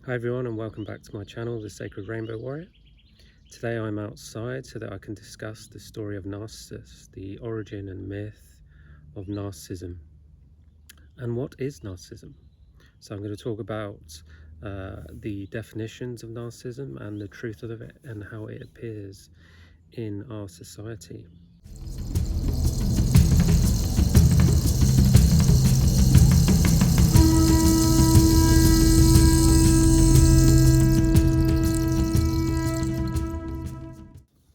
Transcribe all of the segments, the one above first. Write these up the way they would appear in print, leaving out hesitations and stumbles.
Hi everyone, and welcome back to my channel, The Sacred Rainbow Warrior. Today I'm outside so that I can discuss the story of Narcissus, the origin and myth of narcissism. And what is narcissism? So I'm going to talk about the definitions of narcissism and the truth of it and how it appears in our society.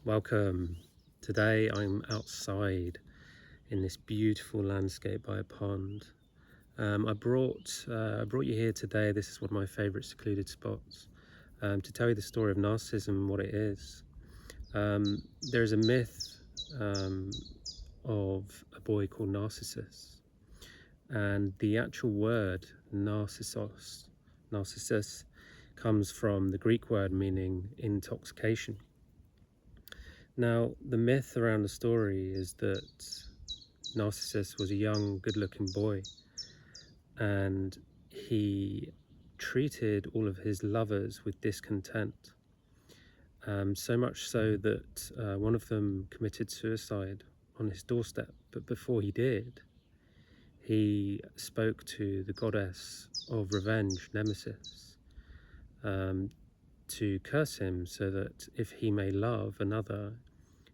Welcome. Today I'm outside in this beautiful landscape by a pond. I brought you here today. This is one of my favourite secluded spots to tell you the story of narcissism and what it is. There's a myth of a boy called Narcissus, and the actual word narcissus comes from the Greek word meaning intoxication. Now, the myth around the story is that Narcissus was a young, good-looking boy, and he treated all of his lovers with discontent, so much so that one of them committed suicide on his doorstep. But before he did, he spoke to the goddess of revenge, Nemesis, to curse him so that if he may love another,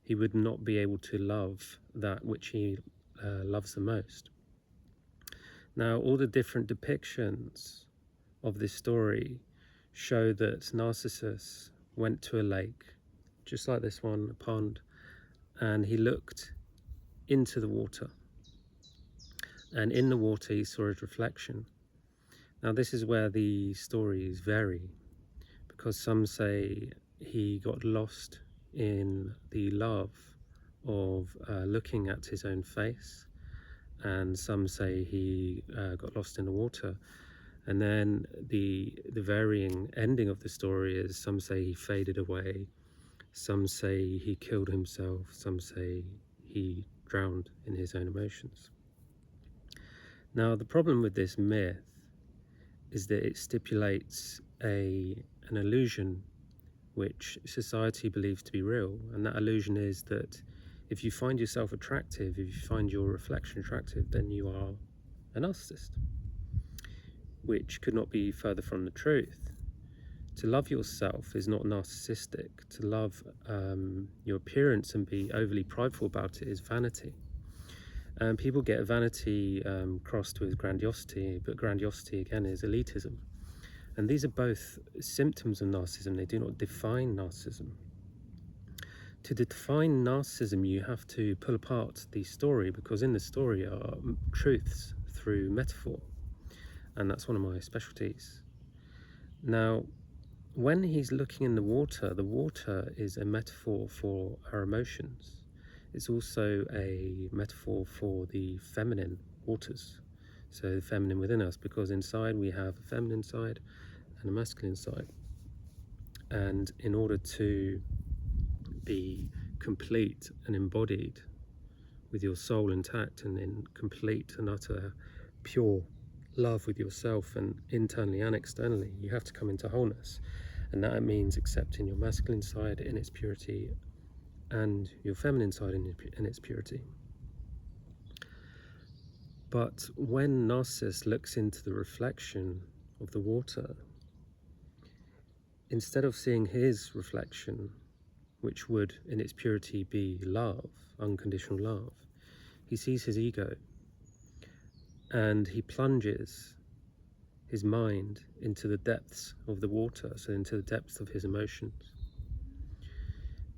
he would not be able to love that which he loves the most. Now, all the different depictions of this story show that Narcissus went to a lake, just like this one, a pond, and he looked into the water. And in the water, he saw his reflection. Now, this is where the stories vary, because some say he got lost in the love of looking at his own face, and some say he got lost in the water. And then the varying ending of the story is some say he faded away, some say he killed himself, some say he drowned in his own emotions. Now, the problem with this myth is that it stipulates an illusion which society believes to be real, and that illusion is that if you find yourself attractive, if you find your reflection attractive, then you are a narcissist, which could not be further from the truth. To love yourself is not narcissistic. To love your appearance and be overly prideful about it is vanity. People get vanity crossed with grandiosity, but grandiosity again is elitism. And these are both symptoms of narcissism. They do not define narcissism. To define narcissism, you have to pull apart the story, because in the story are truths through metaphor. And that's one of my specialties. Now, when he's looking in the water is a metaphor for our emotions. It's also a metaphor for the feminine waters, so the feminine within us, because inside we have a feminine side and a masculine side. And in order to be complete and embodied with your soul intact and in complete and utter pure love with yourself and internally and externally, you have to come into wholeness. And that means accepting your masculine side in its purity and your feminine side in its purity. But when Narcissus looks into the reflection of the water, instead of seeing his reflection, which would in its purity be love, unconditional love, he sees his ego, and he plunges his mind into the depths of the water, so into the depths of his emotions.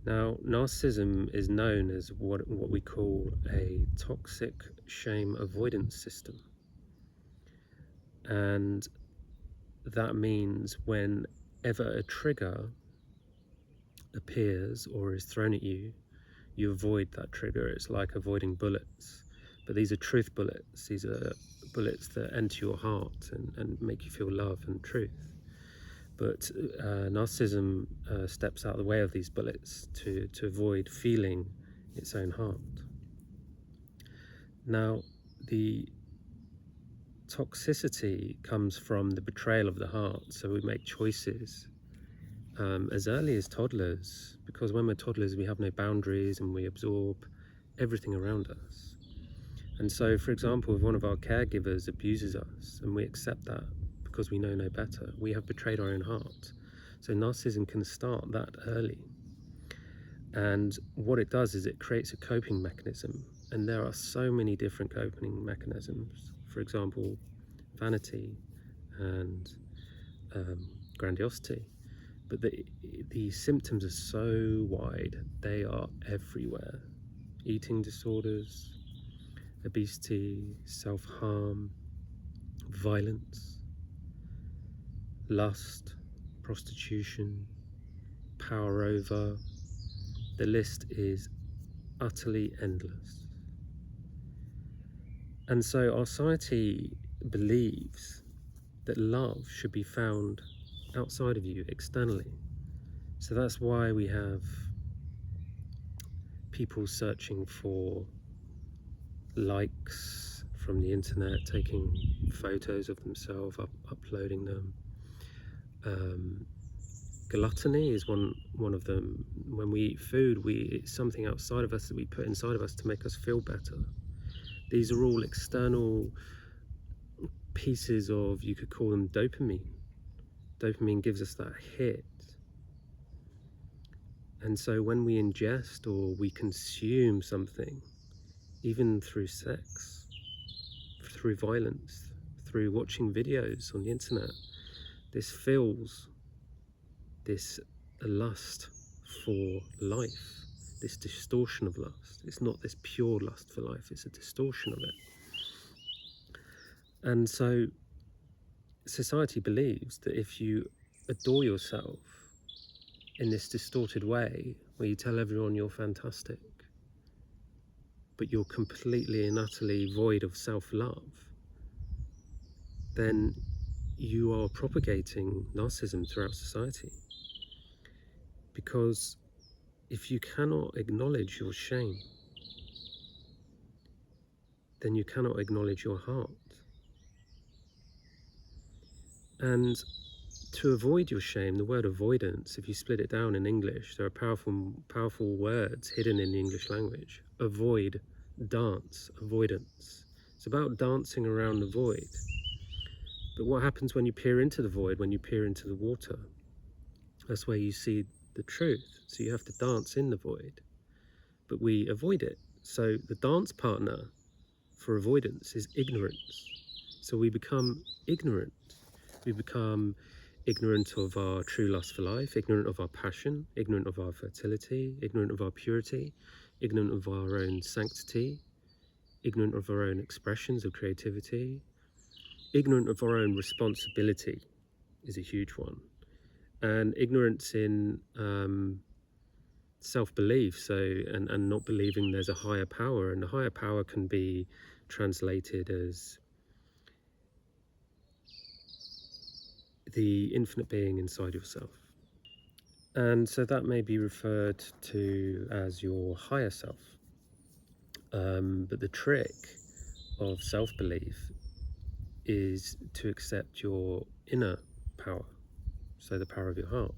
Now, narcissism is known as what we call a toxic shame avoidance system. And that means whenever a trigger appears or is thrown at you, you avoid that trigger. It's like avoiding bullets. But these are truth bullets. These are bullets that enter your heart and make you feel love and truth. But narcissism steps out of the way of these bullets to avoid feeling its own heart. Now, the toxicity comes from the betrayal of the heart. So we make choices as early as toddlers, because when we're toddlers we have no boundaries and we absorb everything around us. And so, for example, if one of our caregivers abuses us and we accept that because we know no better, we have betrayed our own heart. So narcissism can start that early. And what it does is it creates a coping mechanism. And there are so many different coping mechanisms. For example, vanity and grandiosity. But the symptoms are so wide, they are everywhere. Eating disorders, obesity, self-harm, violence, lust, prostitution, power over. The list is utterly endless. And so our society believes that love should be found outside of you, externally. So that's why we have people searching for likes from the internet, taking photos of themselves, uploading them. Gluttony is one of them. When we eat food, it's something outside of us that we put inside of us to make us feel better. These are all external pieces of, you could call them dopamine. Dopamine gives us that hit. And so when we ingest or we consume something, even through sex, through violence, through watching videos on the internet, this fills this lust for life, this distortion of lust. It's not this pure lust for life, it's a distortion of it. And so society believes that if you adore yourself in this distorted way, where you tell everyone you're fantastic, but you're completely and utterly void of self-love, then you are propagating narcissism throughout society. Because if you cannot acknowledge your shame, then you cannot acknowledge your heart. And to avoid your shame, the word avoidance, if you split it down in English, there are powerful words hidden in the English language. Avoid, dance, avoidance. It's about dancing around the void. But what happens when you peer into the void, when you peer into the water? That's where you see the truth. So you have to dance in the void, but we avoid it. So the dance partner for avoidance is ignorance. So we become ignorant. We become ignorant of our true lust for life, ignorant of our passion, ignorant of our fertility, ignorant of our purity, ignorant of our own sanctity, ignorant of our own expressions of creativity, ignorant of our own responsibility is a huge one. And ignorance in self-belief, and not believing there's a higher power. And the higher power can be translated as the infinite being inside yourself. And so that may be referred to as your higher self. But the trick of self-belief is to accept your inner power, so the power of your heart.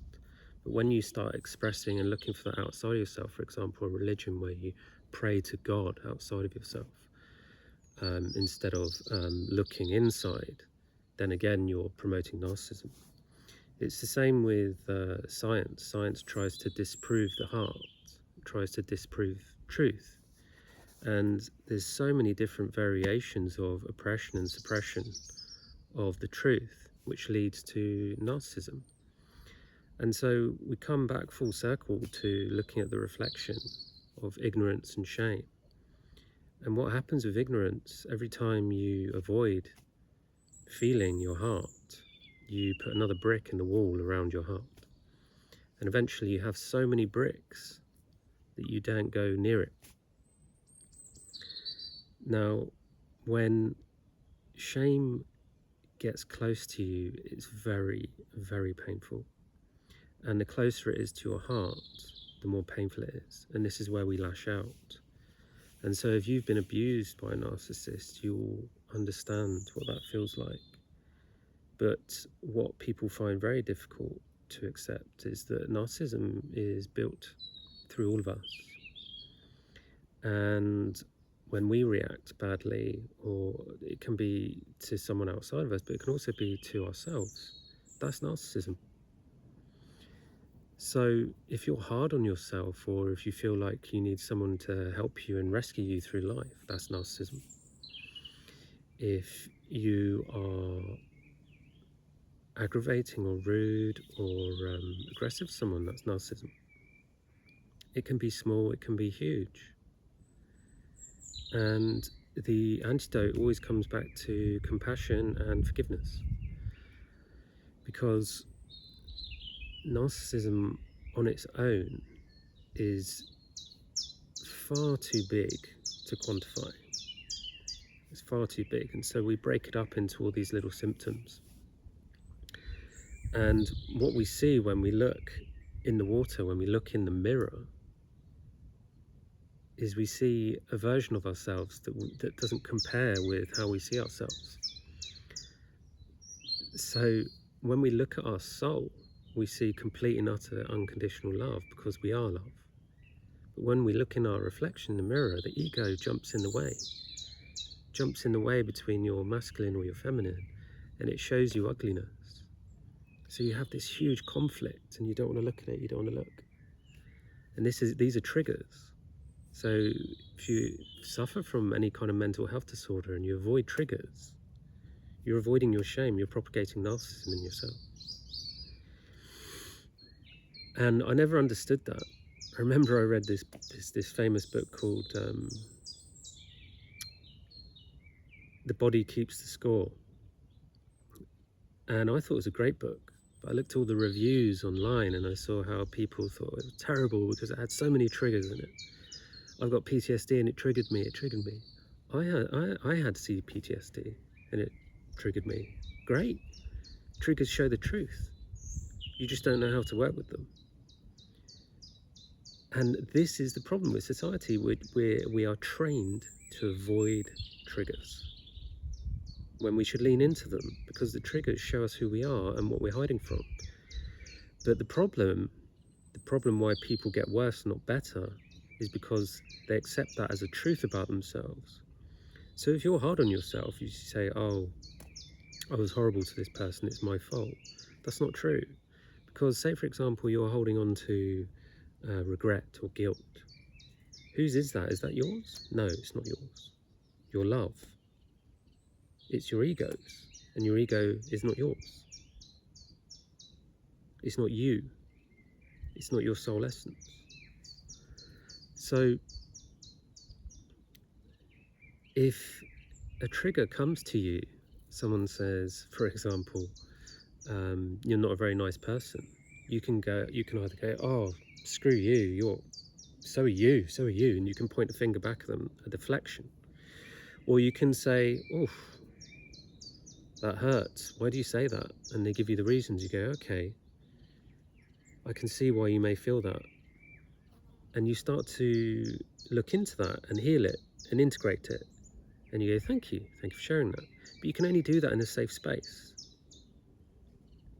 But when you start expressing and looking for that outside of yourself, for example, a religion where you pray to God outside of yourself, instead of looking inside, then again you're promoting narcissism. It's the same with science. Science tries to disprove the heart, tries to disprove truth. And there's so many different variations of oppression and suppression of the truth, which leads to narcissism. And so we come back full circle to looking at the reflection of ignorance and shame. And what happens with ignorance, every time you avoid feeling your heart, you put another brick in the wall around your heart. And eventually you have so many bricks that you don't go near it. Now, when shame gets close to you, it's very, very painful. And the closer it is to your heart, the more painful it is. And this is where we lash out. And so if you've been abused by a narcissist, you'll understand what that feels like. But what people find very difficult to accept is that narcissism is built through all of us. And when we react badly, or it can be to someone outside of us, but it can also be to ourselves, that's narcissism. So if you're hard on yourself, or if you feel like you need someone to help you and rescue you through life, that's narcissism. If you are aggravating or rude or aggressive to someone, that's narcissism. It can be small, it can be huge. And the antidote always comes back to compassion and forgiveness, because narcissism on its own is far too big to quantify. It's far too big, and so we break it up into all these little symptoms. And what we see when we look in the water, when we look in the mirror, is we see a version of ourselves that doesn't compare with how we see ourselves. So when we look at our soul, we see complete and utter unconditional love, because we are love. But when we look in our reflection in the mirror, the ego jumps in the way between your masculine or your feminine, and it shows you ugliness. So you have this huge conflict, and you don't want to look at it, you don't want to look. And these are triggers. So if you suffer from any kind of mental health disorder and you avoid triggers, you're avoiding your shame, you're propagating narcissism in yourself. And I never understood that. I remember I read this famous book called The Body Keeps the Score. And I thought it was a great book. But I looked at all the reviews online and I saw how people thought it was terrible because it had so many triggers in it. I've got PTSD and it triggered me. I had PTSD and it triggered me. Great. Triggers show the truth. You just don't know how to work with them. And this is the problem with society. We are trained to avoid triggers when we should lean into them, because the triggers show us who we are and what we're hiding from. But the problem why people get worse, not better, is because they accept that as a truth about themselves. So if you're hard on yourself, you say, oh, I was horrible to this person, it's my fault. That's not true. Because say, for example, you're holding on to regret or guilt. Whose is that? Is that yours? No, it's not yours. Your love. It's your ego's. And your ego is not yours. It's not you. It's not your soul essence. So if a trigger comes to you, someone says, for example, you're not a very nice person, you can either go, oh, screw you, so are you, and you can point a finger back at them, a deflection. Or you can say, oof, that hurts, why do you say that? And they give you the reasons. You go, okay, I can see why you may feel that. And you start to look into that and heal it and integrate it. And you go, thank you for sharing that. But you can only do that in a safe space.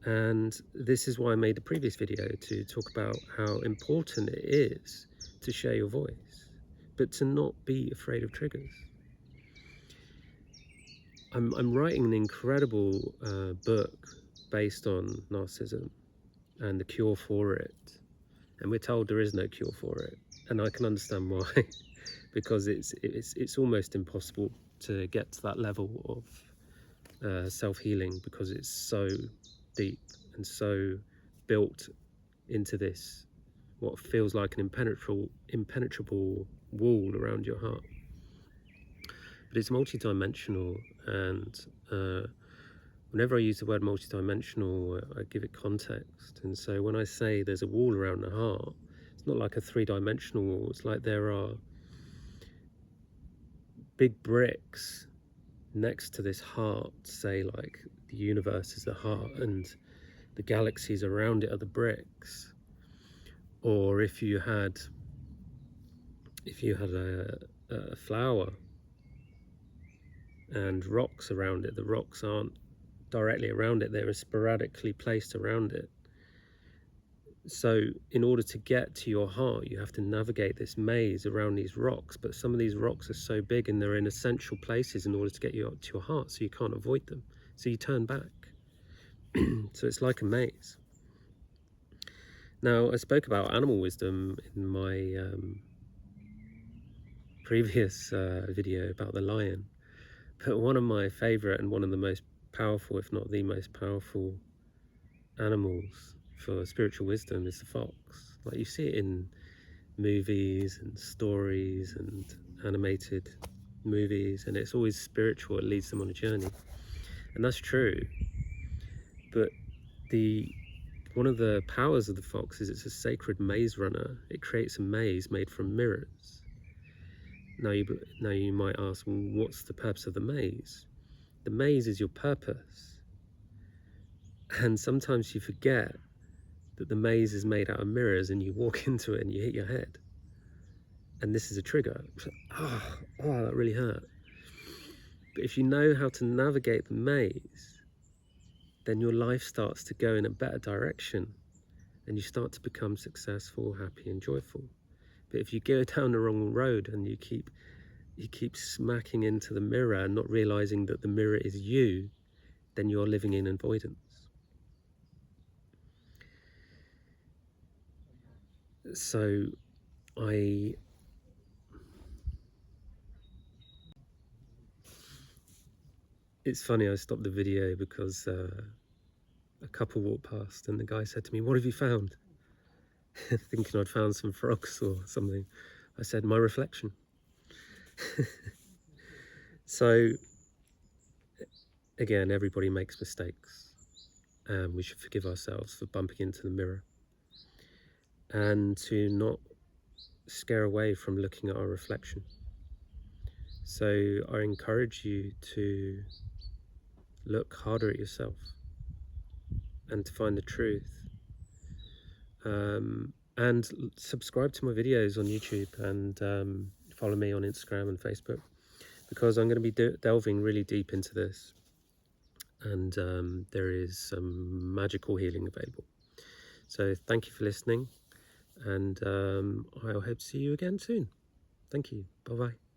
And this is why I made the previous video, to talk about how important it is to share your voice, but to not be afraid of triggers. I'm writing an incredible book based on narcissism and the cure for it. And we're told there is no cure for it. And I can understand why, because it's almost impossible to get to that level of self-healing, because it's so deep and so built into this, what feels like an impenetrable wall around your heart. But it's multidimensional, and whenever I use the word multidimensional, I give it context. And so when I say there's a wall around the heart, it's not like a three-dimensional wall. It's like there are big bricks next to this heart, say like the universe is the heart and the galaxies around it are the bricks. Or if you had a flower and rocks around it. The rocks aren't directly around it, they're sporadically placed around it. So in order to get to your heart, you have to navigate this maze around these rocks, but some of these rocks are so big and they're in essential places in order to get you up to your heart, so you can't avoid them, so you turn back. So it's like a maze. Now, I spoke about animal wisdom in my previous video about the lion, but one of my favorite and one of the most powerful, if not the most powerful animals for spiritual wisdom is the fox. Like, you see it in movies and stories and animated movies, and it's always spiritual. It leads them on a journey, and that's true. But one of the powers of the fox is it's a sacred maze runner. It creates a maze made from mirrors. Now you might ask, well, what's the purpose of the maze? The maze is your purpose, and sometimes you forget that the maze is made out of mirrors, and you walk into it and you hit your head, and this is a trigger. Oh, that really hurt. But if you know how to navigate the maze, then your life starts to go in a better direction, and you start to become successful, happy, and joyful. But if you go down the wrong road and you keep smacking into the mirror and not realizing that the mirror is you, then you're living in avoidance. So it's funny, I stopped the video because a couple walked past and the guy said to me, "What have you found?" Thinking I'd found some frogs or something. I said, "My reflection." So again, everybody makes mistakes, and we should forgive ourselves for bumping into the mirror, and to not scare away from looking at our reflection. So I encourage you to look harder at yourself and to find the truth, and subscribe to my videos on YouTube, and follow me on Instagram and Facebook, because I'm going to be delving really deep into this, and there is some magical healing available. So thank you for listening, and I hope to see you again soon. Thank you. Bye-bye.